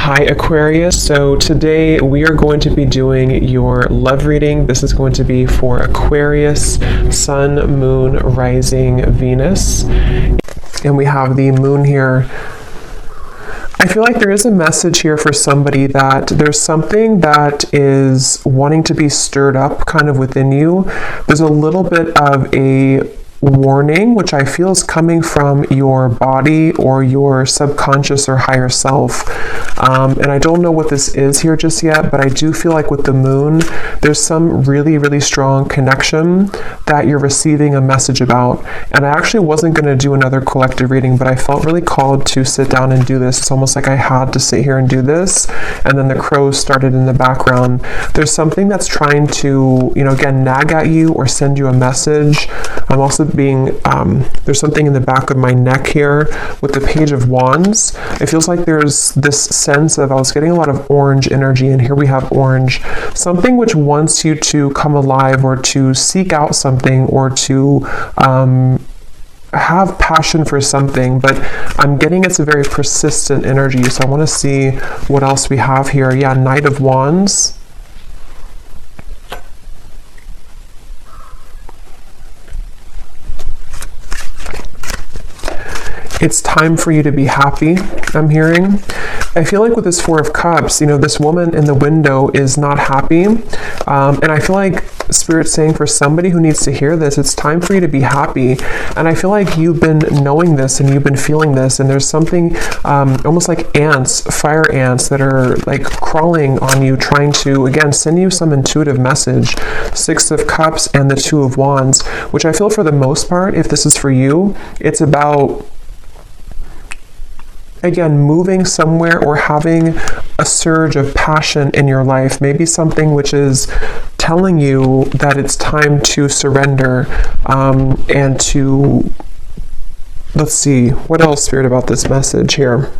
Hi Aquarius, so today we are going to be doing your love reading. This is going to be for Aquarius, Sun, Moon, Rising, Venus. And we have the moon here. I feel like there is a message here for somebody that there's something that is wanting to be stirred up kind of within you. There's a little bit of a warning, which I feel is coming from your body or your subconscious or higher self. And I don't know what this is here just yet, but I do feel like with the moon, there's some really, really strong connection that you're receiving a message about. And I actually wasn't going to do another collective reading, but I felt really called to sit down and do this. It's almost like I had to sit here and do this. And then the crows started in the background. There's something that's trying to, again, nag at you or send you a message. I'm also there's something in the back of my neck here with the Page of Wands. It feels like there's this sense of, I was getting a lot of orange energy, and here we have orange. Something which wants you to come alive or to seek out something or to have passion for something, but I'm getting it's a very persistent energy. So I want to see what else we have here. Yeah, Knight of Wands. It's time for you to be happy, I'm hearing. I feel like with this Four of Cups, this woman in the window is not happy. And I feel like Spirit's saying for somebody who needs to hear this, it's time for you to be happy. And I feel like you've been knowing this and you've been feeling this, and there's something almost like ants, fire ants that are like crawling on you, trying to, again, send you some intuitive message. Six of Cups and the Two of Wands, which I feel for the most part, if this is for you, it's about, again, moving somewhere or having a surge of passion in your life, maybe something which is telling you that it's time to surrender and to, let's see, what else, Spirit, about this message here?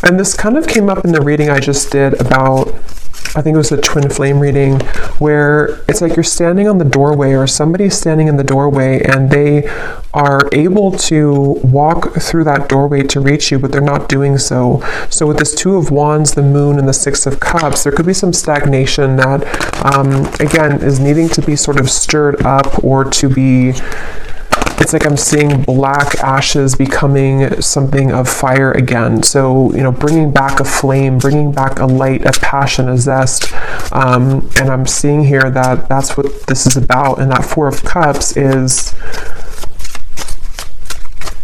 And this kind of came up in the reading I just did about, I think it was a twin flame reading, where it's like you're standing on the doorway or somebody's standing in the doorway and they are able to walk through that doorway to reach you, but they're not doing so. So with this Two of Wands, the moon, and the Six of Cups, there could be some stagnation that, again, is needing to be sort of stirred up or to be, it's like I'm seeing black ashes becoming something of fire again. So, bringing back a flame, bringing back a light, a passion, a zest. And I'm seeing here that that's what this is about. And that Four of Cups is,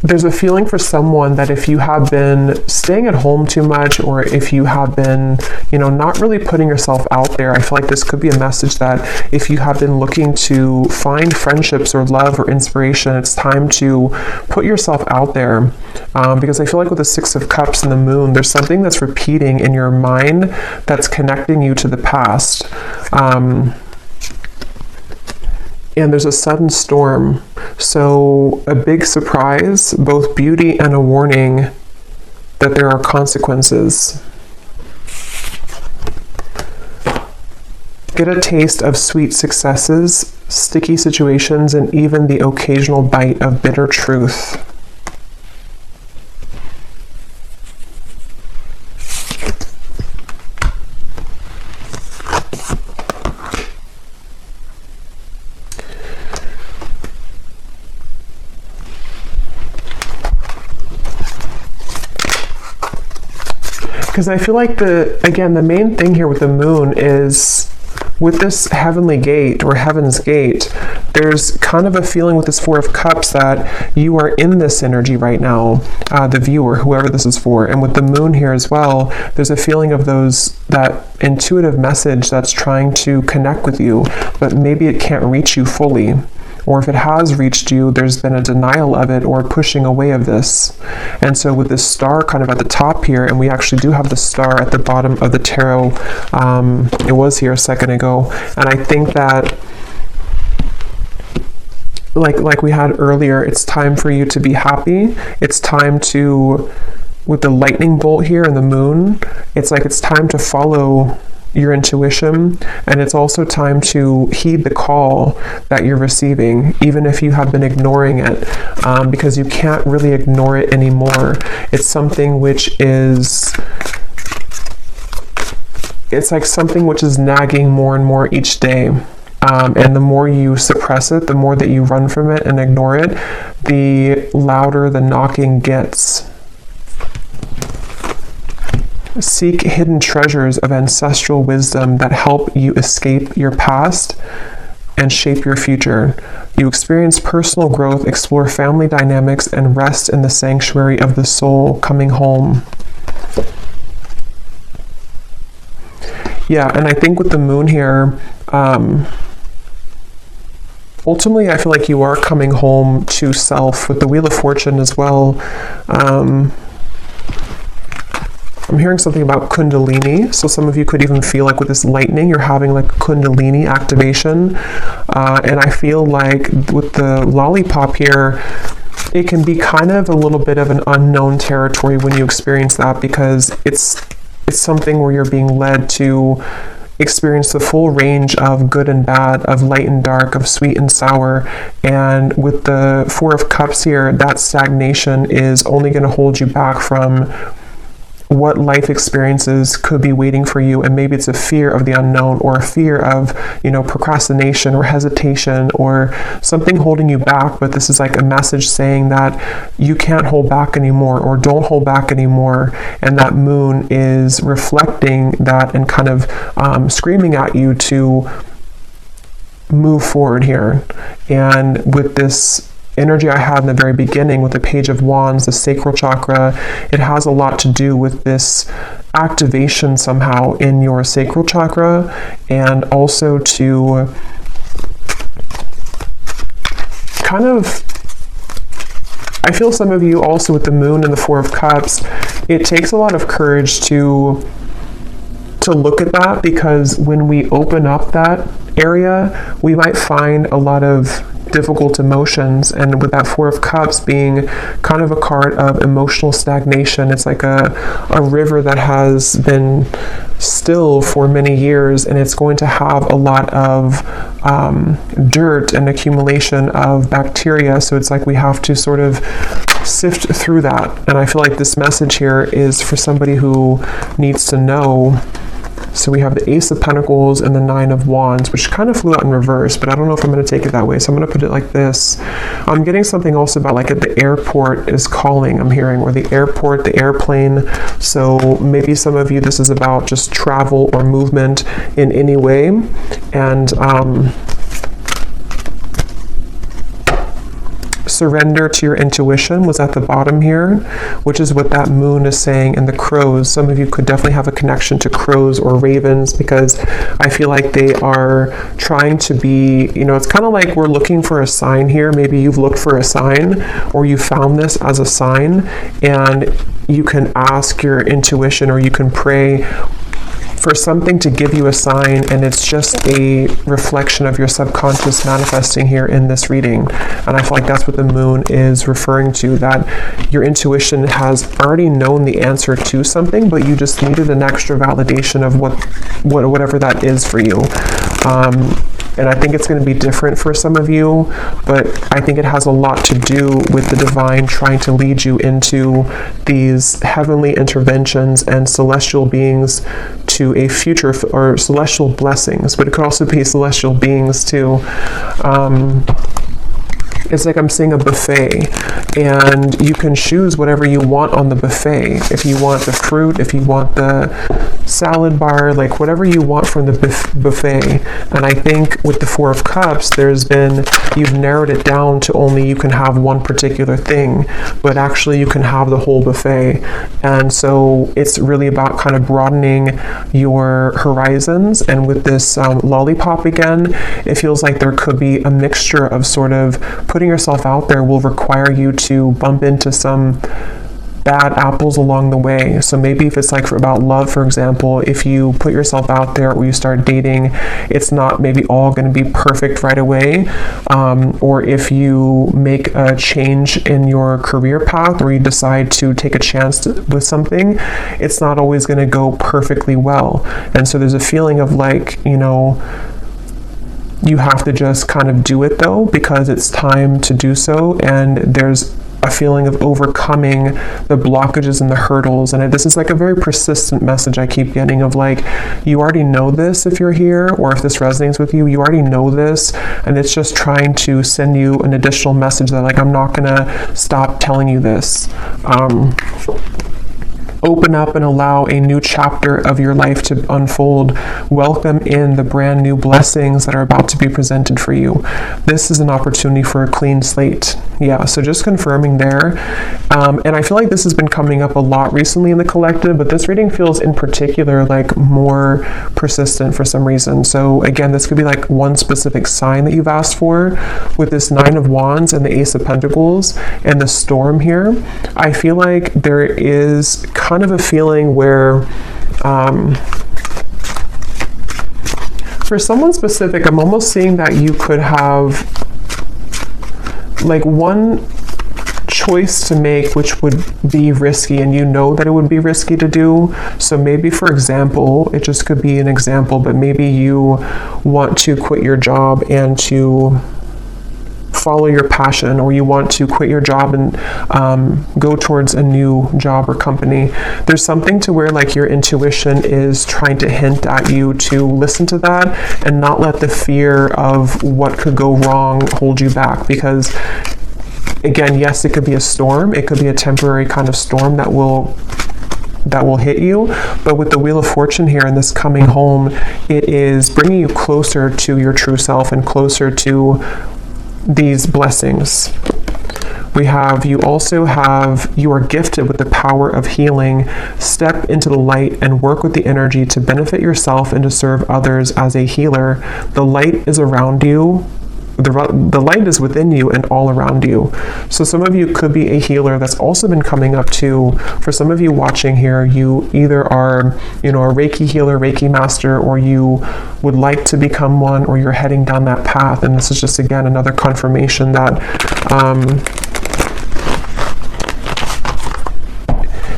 there's a feeling for someone that if you have been staying at home too much, or if you have been, not really putting yourself out there, I feel like this could be a message that if you have been looking to find friendships or love or inspiration, it's time to put yourself out there. Because I feel like with the Six of Cups and the moon, there's something that's repeating in your mind that's connecting you to the past. And there's a sudden storm. So a big surprise, both beauty and a warning that there are consequences. Get a taste of sweet successes, sticky situations, and even the occasional bite of bitter truth. Because I feel like the main thing here with the moon is with this heavenly gate or heaven's gate, there's kind of a feeling with this Four of Cups that you are in this energy right now, the viewer, whoever this is for. And with the moon here as well, there's a feeling of that intuitive message that's trying to connect with you, but maybe it can't reach you fully. Or if it has reached you, there's been a denial of it or pushing away of this. And so with this star kind of at the top here, and we actually do have the star at the bottom of the tarot, it was here a second ago, and I think that like we had earlier, it's time for you to be happy. It's time to, with the lightning bolt here and the moon, it's like it's time to follow your intuition, and it's also time to heed the call that you're receiving, even if you have been ignoring it, because you can't really ignore it anymore. It's something which is, it's like something which is nagging more and more each day. And the more you suppress it, the more that you run from it and ignore it, the louder the knocking gets. Seek hidden treasures of ancestral wisdom that help you escape your past and shape your future. You experience personal growth, explore family dynamics, and rest in the sanctuary of the soul, coming home. Yeah, and I think with the moon here, ultimately I feel like you are coming home to self with the Wheel of Fortune as well. I'm hearing something about Kundalini, so some of you could even feel like with this lightning, you're having like Kundalini activation, and I feel like with the lollipop here, it can be kind of a little bit of an unknown territory when you experience that, because it's something where you're being led to experience the full range of good and bad, of light and dark, of sweet and sour. And with the Four of Cups here, that stagnation is only going to hold you back from what life experiences could be waiting for you. And maybe it's a fear of the unknown, or a fear of, procrastination or hesitation or something holding you back. But this is like a message saying that you can't hold back anymore, or don't hold back anymore. And that moon is reflecting that and kind of screaming at you to move forward here. And with this energy I had in the very beginning with the Page of Wands, the sacral chakra, it has a lot to do with this activation somehow in your sacral chakra, and also to kind of, I feel some of you also with the moon and the Four of Cups, it takes a lot of courage to look at that, because when we open up that area, we might find a lot of difficult emotions. And with that Four of Cups being kind of a card of emotional stagnation, it's like a river that has been still for many years, and it's going to have a lot of dirt and accumulation of bacteria. So it's like we have to sort of sift through that. And I feel like this message here is for somebody who needs to know. So we have the Ace of Pentacles and the Nine of Wands, which kind of flew out in reverse, but I don't know if I'm going to take it that way. So I'm going to put it like this. I'm getting something also about like at the airport is calling, I'm hearing, or the airport, the airplane. So maybe some of you, this is about just travel or movement in any way. And surrender to your intuition was at the bottom here, which is what that moon is saying. And the crows, some of you could definitely have a connection to crows or ravens, because I feel like they are trying to be, it's kind of like we're looking for a sign here. Maybe you've looked for a sign, or you found this as a sign, and you can ask your intuition, or you can pray for something to give you a sign, and it's just a reflection of your subconscious manifesting here in this reading. And I feel like that's what the moon is referring to, that your intuition has already known the answer to something, but you just needed an extra validation of whatever that is for you. And I think it's going to be different for some of you, but I think it has a lot to do with the divine trying to lead you into these heavenly interventions and celestial beings to a future, or celestial blessings, but it could also be celestial beings too. It's like I'm seeing a buffet, and you can choose whatever you want on the buffet. If you want the fruit, if you want the salad bar, like whatever you want from the buffet. And I think with the Four of Cups, you've narrowed it down to only you can have one particular thing, but actually you can have the whole buffet. And so it's really about kind of broadening your horizons. And with this lollipop again, it feels like there could be a mixture of sort of putting yourself out there will require you to bump into some bad apples along the way. So maybe if it's like about love, for example, if you put yourself out there or you start dating, it's not maybe all going to be perfect right away. Or if you make a change in your career path or you decide to take a chance with something, it's not always going to go perfectly well. And so there's a feeling of like, you know, you have to just kind of do it though, because it's time to do so. And there's a feeling of overcoming the blockages and the hurdles. And this is like a very persistent message I keep getting of like, you already know this if you're here, or if this resonates with you, you already know this. And it's just trying to send you an additional message that like, I'm not gonna stop telling you this. Open up and allow a new chapter of your life to unfold. Welcome in the brand new blessings that are about to be presented for you. This is an opportunity for a clean slate. Yeah, so just confirming there. And I feel like this has been coming up a lot recently in the collective, but this reading feels in particular like more persistent for some reason. So again, this could be like one specific sign that you've asked for with this Nine of Wands and the Ace of Pentacles and the Storm here. I feel like there is kind of a feeling where for someone specific, I'm almost seeing that you could have like one choice to make which would be risky, and you know that it would be risky to do. So maybe, for example, it just could be an example, but maybe you want to quit your job and to follow your passion, or you want to quit your job and go towards a new job or company. There's something to where like your intuition is trying to hint at you to listen to that and not let the fear of what could go wrong hold you back. Because again, yes, it could be a storm. It could be a temporary kind of storm that will hit you. But with the Wheel of Fortune here and this coming home, it is bringing you closer to your true self and closer to these blessings. You are gifted with the power of healing. Step into the light and work with the energy to benefit yourself and to serve others as a healer. The light is around you. The light is within you and all around you. So some of you could be a healer. That's also been coming up too. For some of you watching here, you either are, you know, a Reiki healer, Reiki master, or you would like to become one, or you're heading down that path. And this is just, again, another confirmation that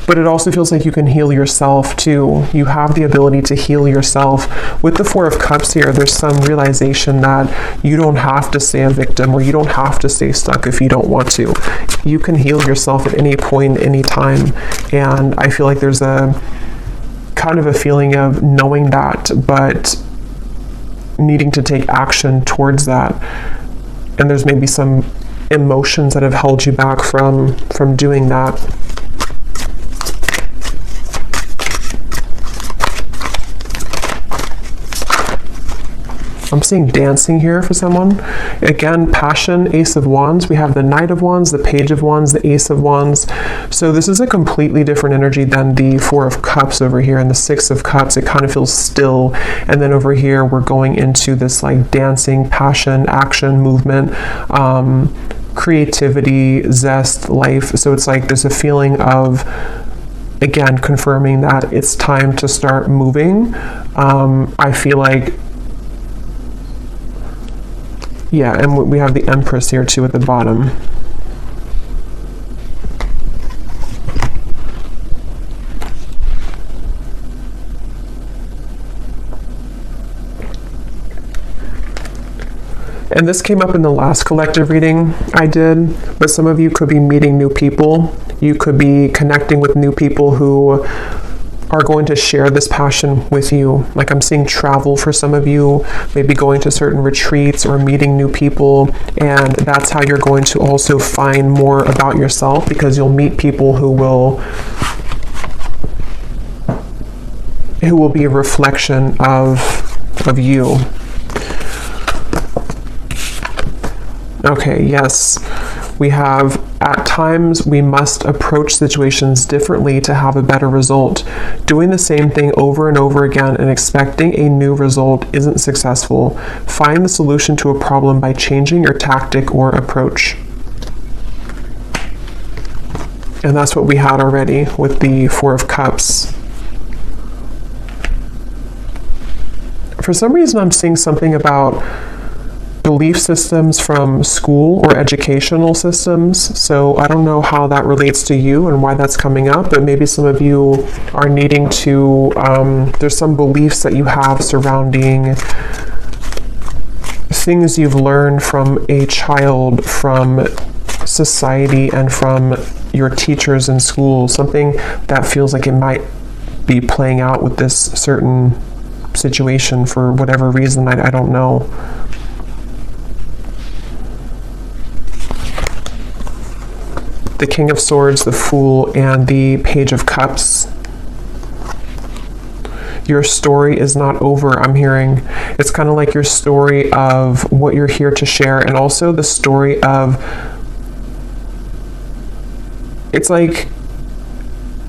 but it also feels like you can heal yourself too. You have the ability to heal yourself. With the Four of Cups here, there's some realization that you don't have to stay a victim, or you don't have to stay stuck if you don't want to. You can heal yourself at any point, any time. And I feel like there's a kind of a feeling of knowing that, but needing to take action towards that. And there's maybe some emotions that have held you back from doing that. I'm seeing dancing here for someone. Again, passion, Ace of Wands. We have the Knight of Wands, the Page of Wands, the Ace of Wands. So this is a completely different energy than the Four of Cups over here and the Six of Cups. It kind of feels still. And then over here, we're going into this like dancing, passion, action, movement, creativity, zest, life. So it's like there's a feeling of, again, confirming that it's time to start moving. I feel like, yeah, and we have the Empress here too at the bottom. And this came up in the last collective reading I did, but some of you could be meeting new people. You could be connecting with new people who are going to share this passion with you. Like I'm seeing travel for some of you, maybe going to certain retreats or meeting new people, and that's how you're going to also find more about yourself, because you'll meet people who will be a reflection of you. Okay, yes. We have, at times, we must approach situations differently to have a better result. Doing the same thing over and over again and expecting a new result isn't successful. Find the solution to a problem by changing your tactic or approach. And that's what we had already with the Four of Cups. For some reason, I'm seeing something about belief systems from school or educational systems. So I don't know how that relates to you and why that's coming up, but maybe some of you are needing to, there's some beliefs that you have surrounding things you've learned from a child, from society, and from your teachers in school. Something that feels like it might be playing out with this certain situation for whatever reason, I don't know. The King of Swords, the Fool, and the Page of Cups. Your story is not over, I'm hearing. It's kind of like your story of what you're here to share, and also the story of, it's like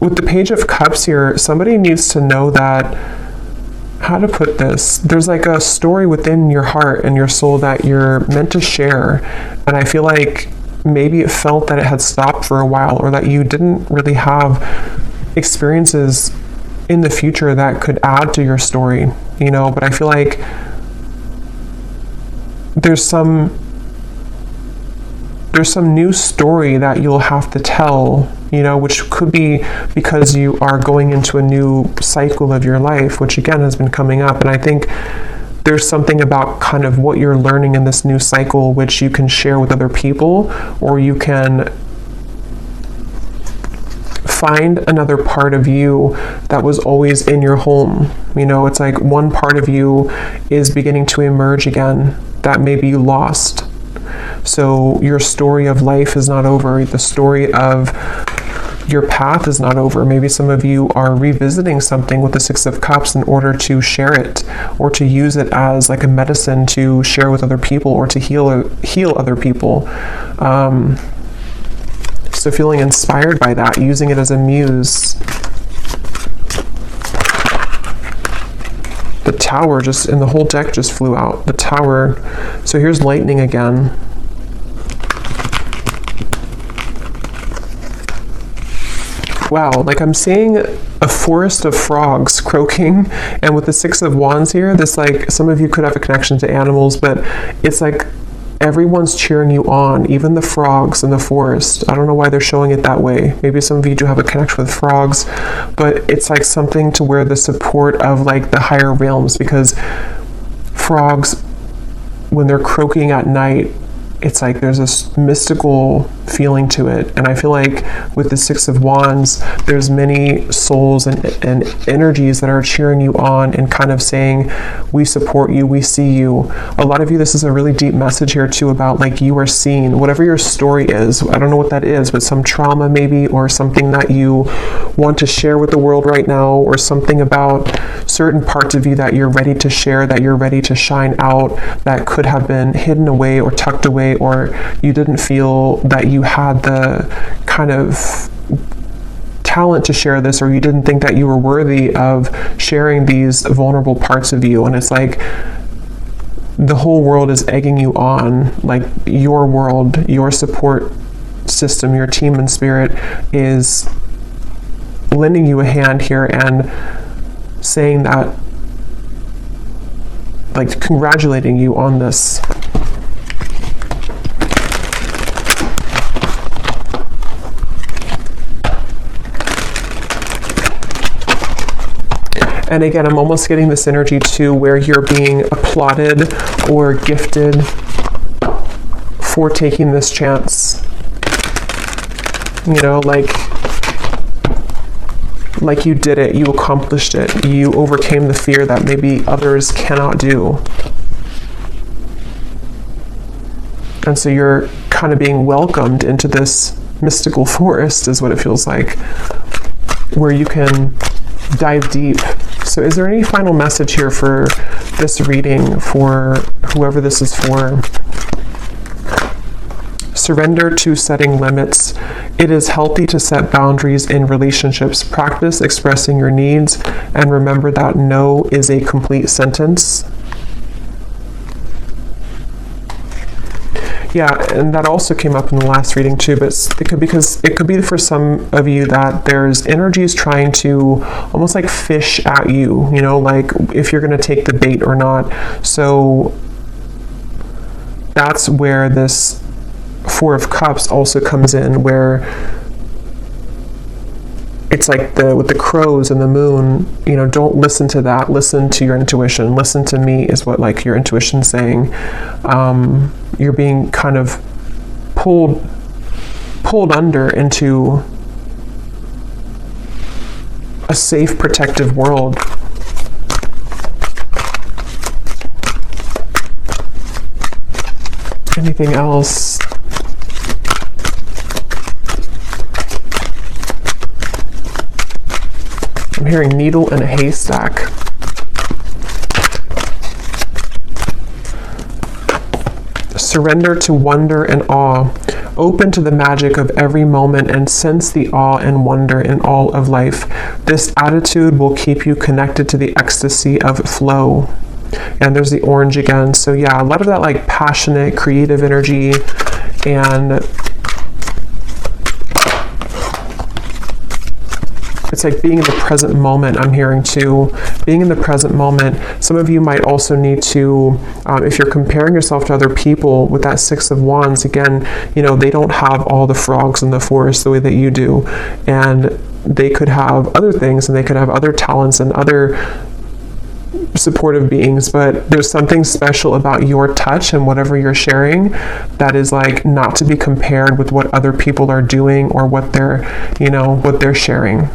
with the Page of Cups here, somebody needs to know that, how to put this, there's like a story within your heart and your soul that you're meant to share. And I feel like maybe it felt that it had stopped for a while, or that you didn't really have experiences in the future that could add to your story, you know. But I feel like there's some new story that you'll have to tell, you know, which could be because you are going into a new cycle of your life, which again has been coming up. And I think there's something about kind of what you're learning in this new cycle, which you can share with other people, or you can find another part of you that was always in your home. You know, it's like one part of you is beginning to emerge again that maybe you lost. So your story of life is not over. The story of your path is not over. Maybe some of you are revisiting something with the Six of Cups in order to share it, or to use it as like a medicine to share with other people, or to heal other people. So feeling inspired by that, using it as a muse. The Tower just, and the whole deck just flew out. The Tower. So here's lightning again. Wow, like I'm seeing a forest of frogs croaking, and with the Six of Wands here, this, like, some of you could have a connection to animals, but it's like everyone's cheering you on, even the frogs in the forest. I don't know why they're showing it that way. Maybe some of you do have a connection with frogs, but it's like something to where the support of like the higher realms, because frogs, when they're croaking at night, it's like there's this mystical feeling to it. And I feel like with the Six of Wands, there's many souls and energies that are cheering you on and kind of saying, we support you, we see you. A lot of you, this is a really deep message here too about like you are seen, whatever your story is. I don't know what that is, but some trauma maybe, or something that you want to share with the world right now, or something about certain parts of you that you're ready to share, that you're ready to shine out, that could have been hidden away or tucked away, or you didn't feel that you had the kind of talent to share this, or you didn't think that you were worthy of sharing these vulnerable parts of you. And it's like the whole world is egging you on, like your world, your support system, your team and spirit is lending you a hand here and saying that, like congratulating you on this. And again, I'm almost getting this energy too, where you're being applauded or gifted for taking this chance. You know, like you did it, you accomplished it, you overcame the fear that maybe others cannot do. And so you're kind of being welcomed into this mystical forest, is what it feels like, where you can dive deep. So is there any final message here for this reading, for whoever this is for? Surrender to setting limits. It is healthy to set boundaries in relationships. Practice expressing your needs, and remember that no is a complete sentence. Yeah, and that also came up in the last reading too, but it could be for some of you that there's energies trying to almost like fish at you, you know, like if you're going to take the bait or not. So that's where this Four of Cups also comes in, where it's like with the crows and the moon, you know, don't listen to that. Listen to your intuition. Listen to me is what like your intuition's saying. You're being kind of pulled under into a safe, protective world. Anything else? I'm hearing needle in a haystack. Surrender to wonder and awe. Open to the magic of every moment and sense the awe and wonder in all of life. This attitude will keep you connected to the ecstasy of flow. And there's the orange again. So yeah, a lot of that like passionate, creative energy, and it's like being in the present moment. I'm hearing too, being in the present moment. Some of you might also need to, if you're comparing yourself to other people with that Six of Wands, again, you know, they don't have all the frogs in the forest the way that you do. And they could have other things, and they could have other talents and other supportive beings, but there's something special about your touch and whatever you're sharing that is like not to be compared with what other people are doing or what they're, you know, what they're sharing.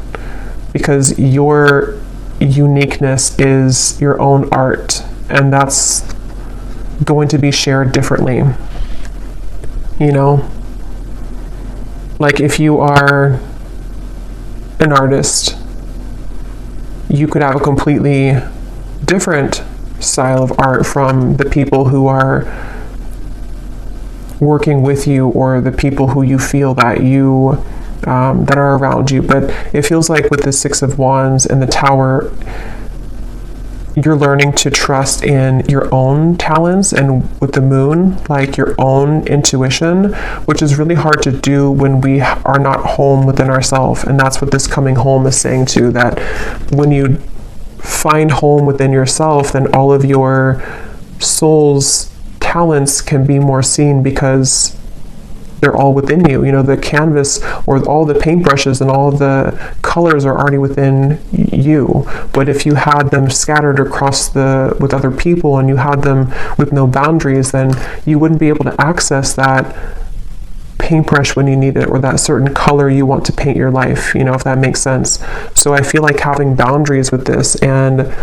Because your uniqueness is your own art, and that's going to be shared differently. You know, like if you are an artist, you could have a completely different style of art from the people who are working with you, or the people who you feel that you that are around you. But it feels like with the Six of Wands and the Tower, you're learning to trust in your own talents, and with the Moon, like your own intuition, which is really hard to do when we are not home within ourselves. And that's what this coming home is saying too, that when you find home within yourself, then all of your soul's talents can be more seen, because they're all within you. You know, the canvas or all the paintbrushes and all the colors are already within you. But if you had them scattered across with other people, and you had them with no boundaries, then you wouldn't be able to access that paintbrush when you need it, or that certain color you want to paint your life, you know, if that makes sense. So I feel like having boundaries with this, and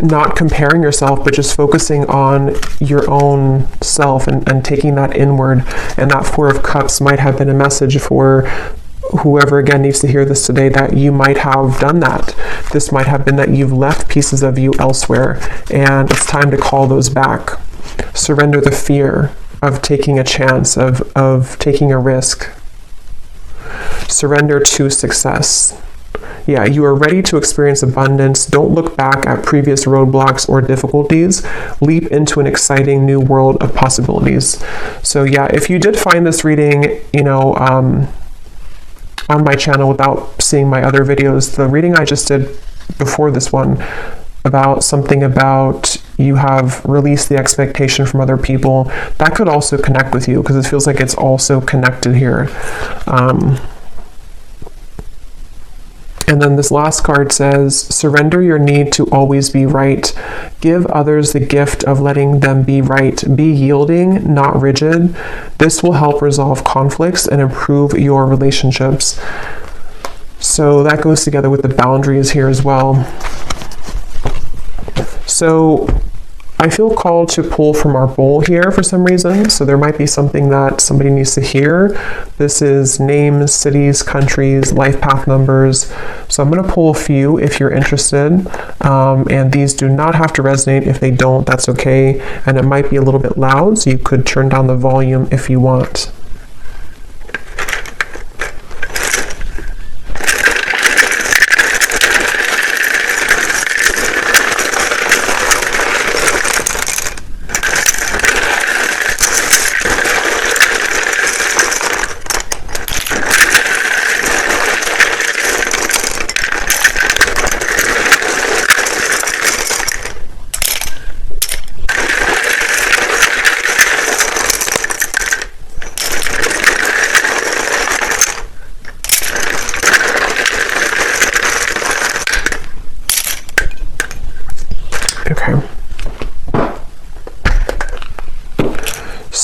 not comparing yourself, but just focusing on your own self, and taking that inward. And that Four of Cups might have been a message for whoever again needs to hear this today, that you might have done that. This might have been that you've left pieces of you elsewhere, and it's time to call those back. Surrender the fear of taking a chance, of taking a risk. Surrender to success. Yeah, you are ready to experience abundance. Don't look back at previous roadblocks or difficulties. Leap into an exciting new world of possibilities. So yeah, if you did find this reading, you know, on my channel without seeing my other videos, the reading I just did before this one about something about you have released the expectation from other people, that could also connect with you, because it feels like it's also connected here. And then this last card says, surrender your need to always be right. Give others the gift of letting them be right. Be yielding, not rigid. This will help resolve conflicts and improve your relationships. So that goes together with the boundaries here as well. So I feel called to pull from our bowl here for some reason. So there might be something that somebody needs to hear. This is names, cities, countries, life path numbers. So I'm going to pull a few if you're interested. And these do not have to resonate. If they don't, that's okay. And it might be a little bit loud, so you could turn down the volume if you want.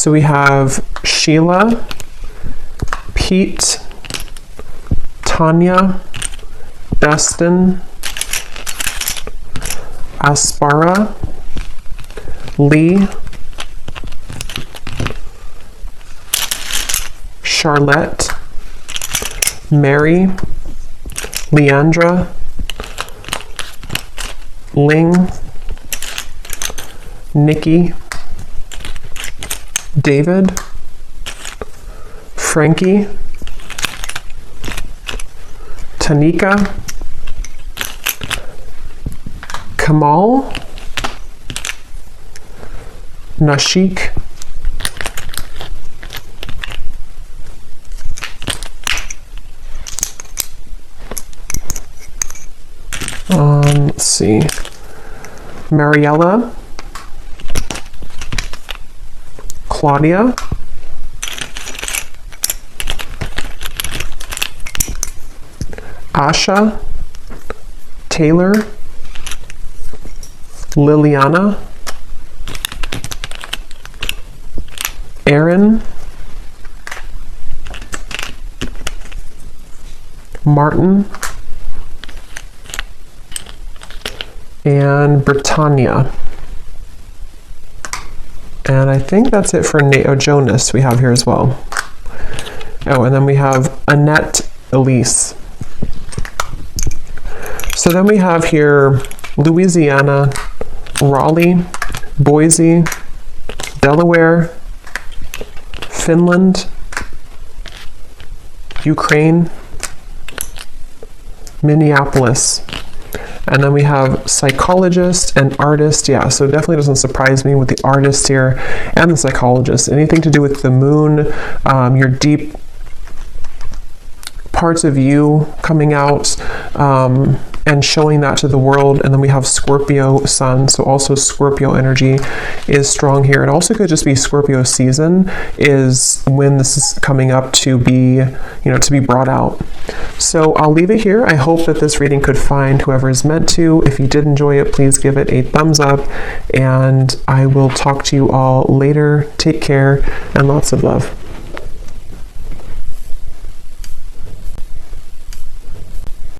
So we have Sheila, Pete, Tanya, Destin, Aspara, Lee, Charlotte, Mary, Leandra, Ling, Nikki, David, Frankie, Tanika, Kamal, Nashik, let's see, Mariella, Claudia, Asha, Taylor, Liliana, Aaron, Martin, and Britannia. And I think that's it for Jonas we have here as well. Oh, and then we have Annette Elise. So then we have here Louisiana, Raleigh, Boise, Delaware, Finland, Ukraine, Minneapolis. And then we have psychologist and artist. Yeah, so it definitely doesn't surprise me with the artist here and the psychologist. Anything to do with the moon, your deep parts of you coming out and showing that to the world. And then we have Scorpio sun, so also Scorpio energy is strong here. It also could just be Scorpio season is when this is coming up to be, to be brought out. So I'll leave it here. I hope that this reading could find whoever is meant to. If you did enjoy it, please give it a thumbs up, and I will talk to you all later. Take care and lots of love.